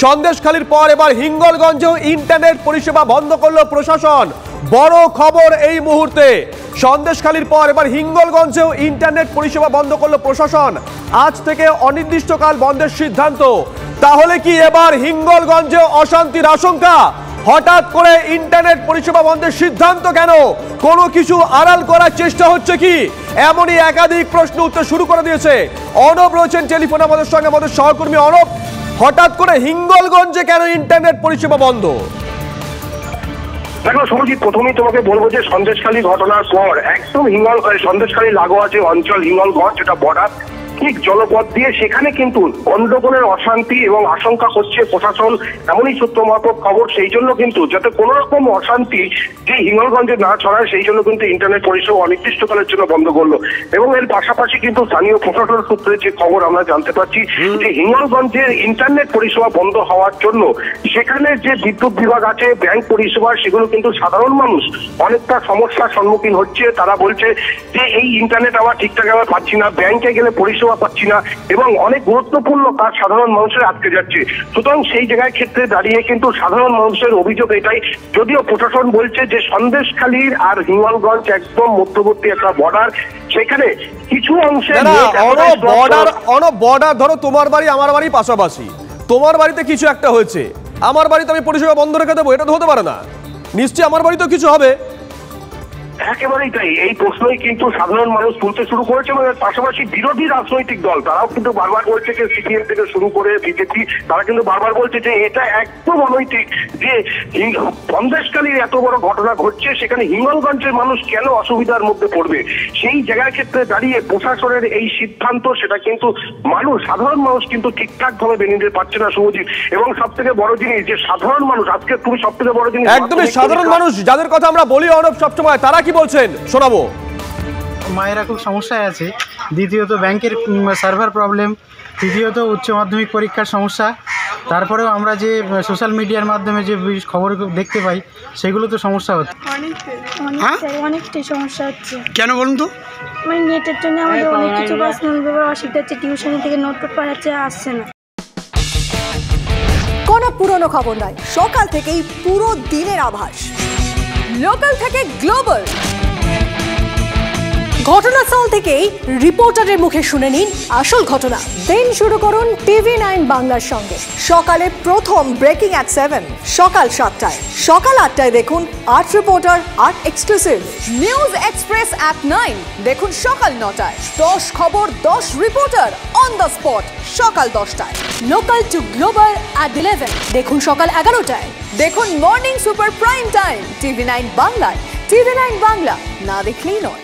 সন্দেশখালীর পর এবার হিঙ্গলগঞ্জেও ইন্টারনেট পরিষেবা বন্ধ করলো প্রশাসন। বড় খবর এই মুহূর্তে, সন্দেশখালীর পর এবার হিঙ্গলগঞ্জেও ইন্টারনেট পরিষেবা বন্ধ করলো প্রশাসন। আজ থেকে অনির্দিষ্টকাল বন্ধের সিদ্ধান্ত। তাহলে কি এবার হিঙ্গলগঞ্জে অশান্তির আশঙ্কা? হঠাৎ করে ইন্টারনেট পরিষেবা বন্ধের সিদ্ধান্ত কেন? কোনো কিছু আড়াল করার চেষ্টা হচ্ছে কি? এমনই একাধিক প্রশ্ন উত্তর শুরু করে দিয়েছে। অর্ণব রয়েছেন টেলিফোনে আমাদের সঙ্গে, আমাদের সহকর্মী অর্ণব। হঠাৎ করে হিঙ্গলগঞ্জে কেন ইন্টারনেট পরিষেবা বন্ধ? দেখো সৌজিৎ, প্রথমেই তোমাকে বলবো যে সন্দেশখালী ঘটনার পর একদম সন্দেশখালী লাগোয়া যে অঞ্চল হিঙ্গলগঞ্জ, যেটা বর্ডার ঠিক জলপথ দিয়ে, সেখানে কিন্তু গন্ডগোলের অশান্তি এবং আশঙ্কা করছে প্রশাসন। এমনই সূত্র মারফত খবর। সেই জন্য কিন্তু যাতে কোনো রকম অশান্তি যে হিঙ্গলগঞ্জে না ছড়ায়, সেই জন্য কিন্তু ইন্টারনেট পরিষেবা অনির্দিষ্টকালের জন্য বন্ধ করলো। এবং এর পাশাপাশি কিন্তু স্থানীয় প্রশাসন সূত্রে যে খবর আমরা জানতে পারছি যে হিঙ্গলগঞ্জের ইন্টারনেট পরিষেবা বন্ধ হওয়ার জন্য সেখানে যে বিদ্যুৎ বিভাগ আছে, ব্যাংক পরিষেবা, সেগুলো কিন্তু সাধারণ মানুষ অনেকটা সমস্যার সম্মুখীন হচ্ছে। তারা বলছে যে এই ইন্টারনেট আমরা ঠিকঠাক ভাবে পাচ্ছি না, ব্যাংকে গেলে পরিষেবা পাচ্ছি না, এবং অনেক গুরুত্বপূর্ণ কাজ সাধারণ মানুষের আটকে যাচ্ছে। সুতরাং সেই জায়গায় ক্ষেত্রে দাঁড়িয়ে কিন্তু সাধারণ মানুষের অভিযোগ এটাই, যদিও প্রশাসন বলছে যে সন্দেশখালীর আর হিঙ্গলগঞ্জ একদম মধ্যবর্তী একটা বর্ডার, সেখানে কিছু অংশে বর্ডার ধরো তোমার বাড়ি আমার বাড়ি পাশাপাশি, তোমার বাড়িতে কিছু একটা হয়েছে, আমার বাড়িতে আমি পরিষেবা বন্ধ রেখে দেবো? এটা তো হতে পারে না। নিশ্চয়ই আমার বাড়িতেও কিছু হবে। একেবারেই তাই। এই প্রশ্নই কিন্তু সাধারণ মানুষ তুলতে শুরু করেছে, এবং পাশাপাশি বিরোধী রাজনৈতিক দল তারাও কিন্তু বারবার বলছে যে সিপিএম থেকে শুরু করে বিজেপি, তারা কিন্তু বারবার বলছে যে এটা একদম অনৈতিক যে সন্দেশখালীর এত বড় ঘটনা ঘটছে, সেখানে হিঙ্গলগঞ্জের মানুষ কেন অসুবিধার মধ্যে পড়বে। সেই জায়গার ক্ষেত্রে দাঁড়িয়ে প্রশাসনের এই সিদ্ধান্ত, সেটা কিন্তু সাধারণ মানুষ কিন্তু ঠিকঠাক ভাবে মেনে নিতে পারছে না শুভজিৎ। এবং সব থেকে বড় জিনিস যে সাধারণ মানুষ, আজকে তুমি সব থেকে বড় জিনিস, একদমই সাধারণ মানুষ যাদের কথা আমরা বলি অর্ণব সবসময়, তারা কি বলছেন শোনাবো। মায়েরা খুব সমস্যায় আছে। দ্বিতীয়ত ব্যাংকের সার্ভার প্রবলেম, তৃতীয়ত উচ্চ মাধ্যমিক পরীক্ষার সমস্যা। তারপরেও আমরা যে সোশ্যাল মিডিয়ার মাধ্যমে যে খবর দেখতে পাই, সেগুলো তো সমস্যা হচ্ছে। অনেকটাই সমস্যা হচ্ছে। কেন বলুন তো? মানে নেটের জন্য আমাদের অনেক কিছু পার্সোনাল ব্যাপার অসুবিধা হচ্ছে। টিউশনি থেকে নোট পড়াচ্ছে, আসছে না। কোনো পুরনো খবর নয়, সকাল থেকেই পুরো দিনের আভাস। লোকাল থেকে গ্লোবাল, ঘটনাস্থল থেকেই রিপোর্টারের মুখে শুনে নিন আসল ঘটনা। দিন শুরু করুন TV9 বাংলার সঙ্গে। সকালে প্রথম ব্রেকিং অ্যাট 7, সকাল 7টায়, সকাল 8টায় দেখুন 8 reporter 8 exclusive. News express at 9 দেখুন সকাল 9টায়। 10 খবর 10 রিপোর্টার অন দ্য স্পট সকাল 10টায়। লোকাল টু গ্লোবাল অ্যাট 11 দেখুন সকাল 11টায়। দেখুন morning super prime time TV9 বাংলায়। TV9 বাংলা না দেখলেই নয়।